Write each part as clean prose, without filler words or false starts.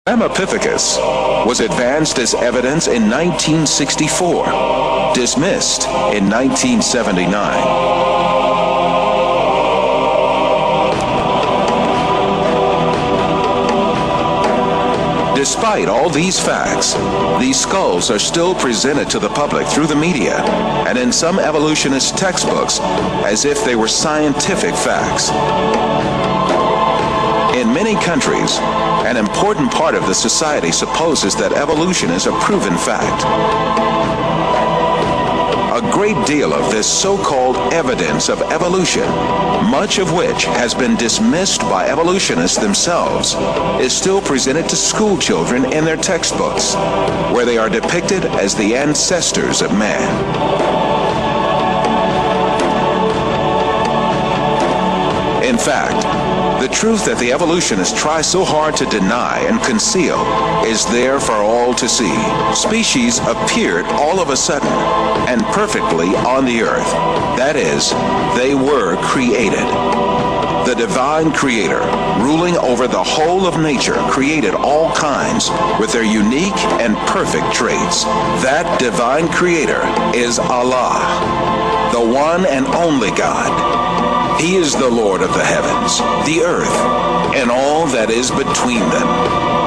Epipithecus was advanced as evidence in 1964, dismissed in 1979. Despite all these facts, these skulls are still presented to the public through the media and in some evolutionist textbooks as if they were scientific facts. In many countries, an important part of the society supposes that evolution is a proven fact. A great deal of this so-called evidence of evolution, much of which has been dismissed by evolutionists themselves, is still presented to school children in their textbooks, where they are depicted as the ancestors of man. In fact, the truth that the evolutionists try so hard to deny and conceal is there for all to see. Species appeared all of a sudden and perfectly on the earth. That is, they were created. The divine creator, ruling over the whole of nature, created all kinds with their unique and perfect traits. That divine creator is Allah, the one and only God. He is the Lord of the heavens, the earth, and all that is between them.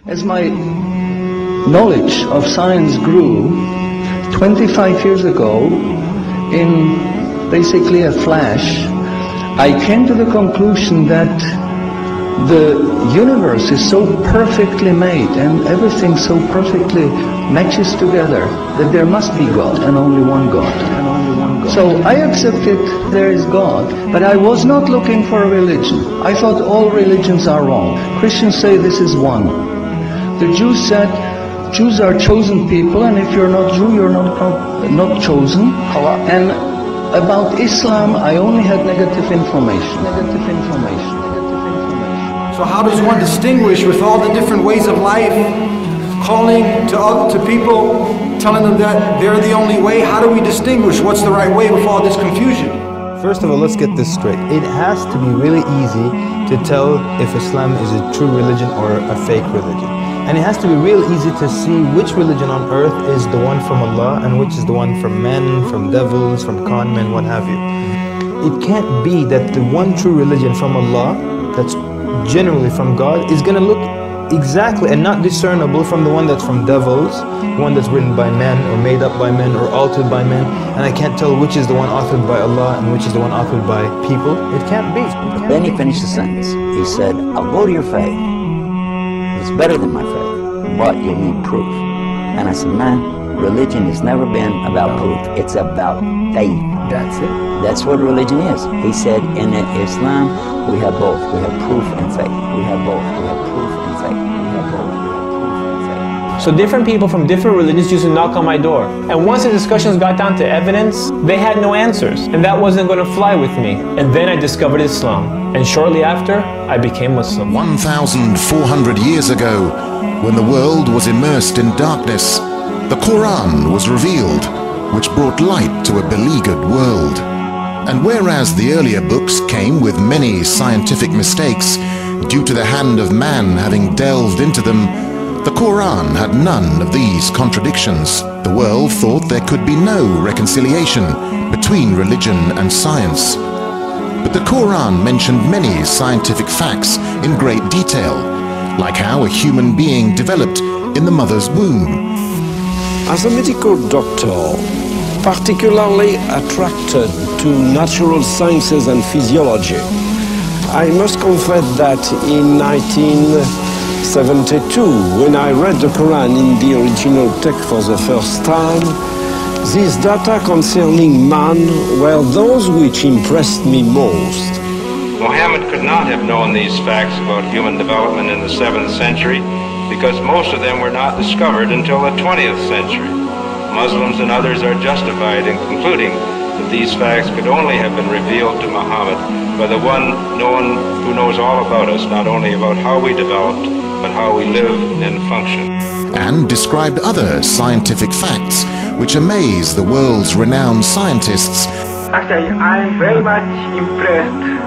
As my knowledge of science grew, 25 years ago, in basically a flash, I came to the conclusion that the universe is so perfectly made and everything so perfectly matches together that there must be God and only one God. So I accepted there is God, but I was not looking for a religion. I thought all religions are wrong. Christians say this is one. The Jews said Jews are chosen people, and if you're not Jew, you're not chosen. And about Islam, I only had negative information. So how does one distinguish with all the different ways of life, calling to people, telling them that they're the only way? How do we distinguish what's the right way with all this confusion? First of all, let's get this straight. It has to be really easy to tell if Islam is a true religion or a fake religion. And it has to be real easy to see which religion on earth is the one from Allah and which is the one from men, from devils, from con men, what have you. It can't be that the one true religion from Allah, that's generally from God, is going to look exactly and not discernible from the one that's from devils, one that's written by men or made up by men or altered by men, and I can't tell which is the one authored by Allah and which is the one authored by people. It can't be. Then he finished the sentence. He said, I'll go to your faith. It's better than my faith, but you'll need proof. And I said, man, religion has never been about proof. It's about faith. That's it. That's what religion is. He said, in Islam, we have both. We have proof and faith. We have both. We have proof and faith. We have both. We have proof and faith. So different people from different religions used to knock on my door. And once the discussions got down to evidence, they had no answers. And that wasn't going to fly with me. And then I discovered Islam. And shortly after, I became Muslim. 1,400 years ago, when the world was immersed in darkness, the Quran was revealed, which brought light to a beleaguered world. And whereas the earlier books came with many scientific mistakes, due to the hand of man having delved into them, the Quran had none of these contradictions. The world thought there could be no reconciliation between religion and science. But the Quran mentioned many scientific facts in great detail, like how a human being developed in the mother's womb. As a medical doctor, particularly attracted to natural sciences and physiology, I must confess that in 1972, when I read the Quran in the original text for the first time, these data concerning man were those which impressed me most. Muhammad could not have known these facts about human development in the 7th century because most of them were not discovered until the 20th century. Muslims and others are justified in concluding that these facts could only have been revealed to Muhammad by the one who knows all about us, not only about how we developed, but how we live and function. And described other scientific facts which amaze the world's renowned scientists. Actually, I'm very much impressed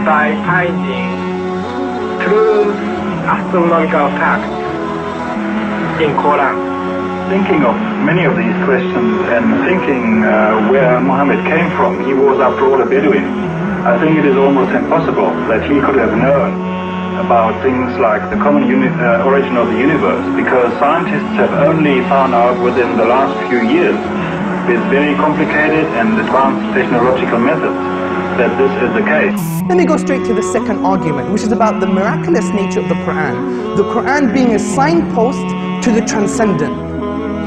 by finding true astronomical facts in Quran. Thinking of many of these questions and thinking where Muhammad came from, he was after all a Bedouin. I think it is almost impossible that he could have known about things like the common origin of the universe, because scientists have only found out within the last few years, with very complicated and advanced technological methods, that this is the case. Let me go straight to the second argument, which is about the miraculous nature of the Quran. The Quran being a signpost to the transcendent.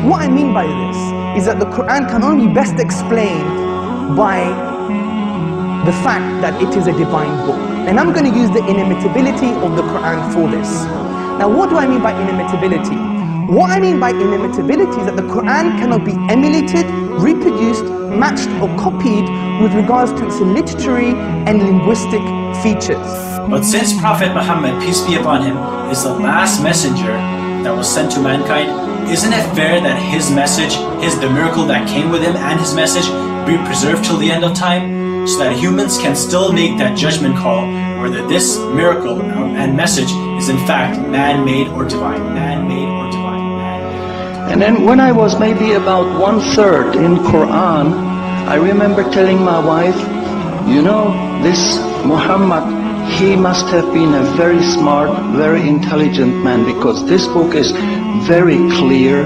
What I mean by this is that the Quran can only be best explained by the fact that it is a divine book. And I'm going to use the inimitability of the Quran for this. Now, what do I mean by inimitability? What I mean by inimitability is that the Quran cannot be emulated, reproduced, matched or copied with regards to its literary and linguistic features. But since Prophet Muhammad, peace be upon him, is the last messenger that was sent to mankind, isn't it fair that his message, the miracle that came with him and his message be preserved till the end of time, so that humans can still make that judgment call whether this miracle and message is in fact man-made or divine, man-made or divine, man-made. And then when I was maybe about 1/3 in Quran, I remember telling my wife, you know, this Muhammad, he must have been a very smart, very intelligent man, because this book is very clear,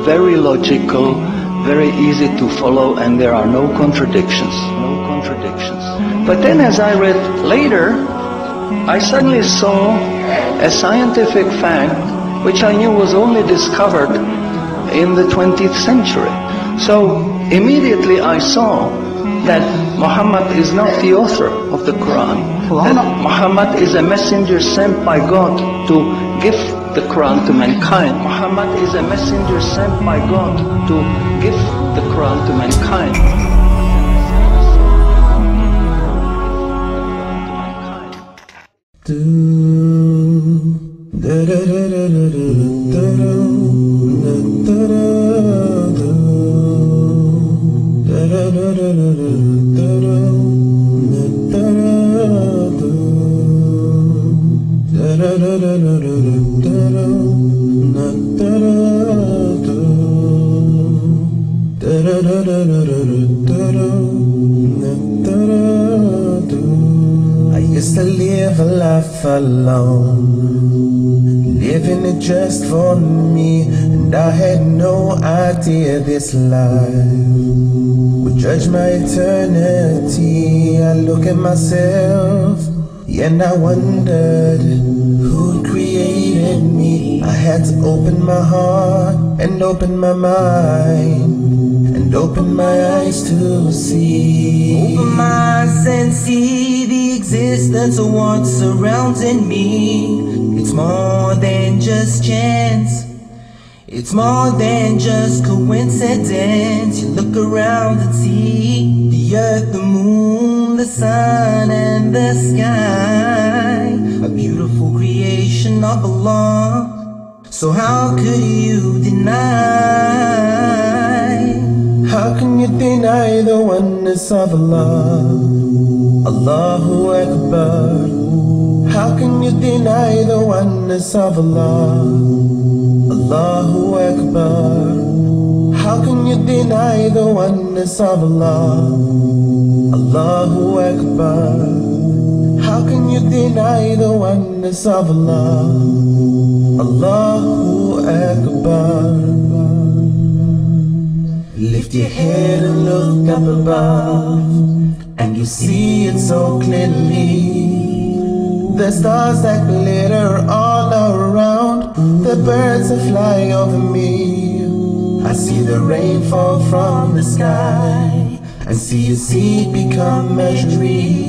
very logical, very easy to follow, and there are no contradictions. But then as I read later, I suddenly saw a scientific fact which I knew was only discovered in the 20th century. So immediately I saw that Muhammad is not the author of the Quran, that Muhammad is a messenger sent by God to give the Quran to mankind. Muhammad is a messenger sent by God to give the Quran to mankind. Da I used to live a life alone, living it just for me, and I had no idea this life would judge my eternity. I look at myself, and I wondered who created me. I had to open my heart and open my mind and open my eyes to see. Open my eyes and see the existence of what's surrounding me. It's more than just chance, it's more than just coincidence. You look around and see the earth, the moon, the sun and the sky, a beautiful creation of Allah. So how could you deny? How can you deny the oneness of Allah? Allahu Akbar. How can you deny the oneness of Allah? Allahu Akbar. How can you deny the oneness of Allah? Allahu Akbar. How can you deny the oneness of Allah? Allahu Akbar. Lift your head and look up above, and you see it so clearly. The stars that glitter all around, the birds that fly over me. I see the rain fall from the sky, and see a seed become a tree.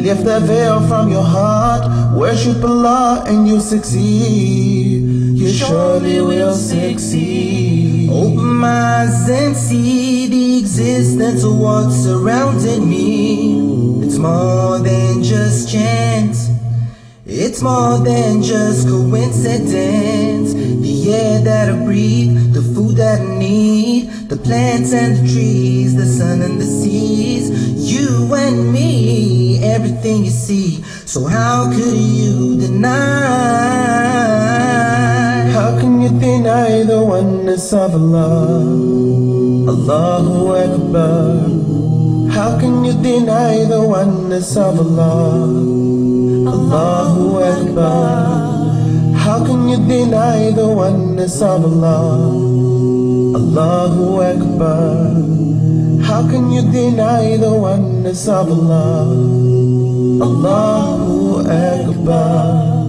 Lift the veil from your heart, worship Allah and you succeed. You surely will succeed. Open my eyes and see the existence of what's surrounding me. It's more than just chance, it's more than just coincidence. The air that I breathe, the food that I need, the plants and the trees, the sun and the seas, you and me, everything you see. So how could you deny? How can you deny the oneness of Allah? Allahu Akbar. How can you deny the oneness of Allah? Allahu Akbar. How can you deny the oneness of Allah? Allahu Akbar. How can you deny the oneness of Allah? Allahu Akbar.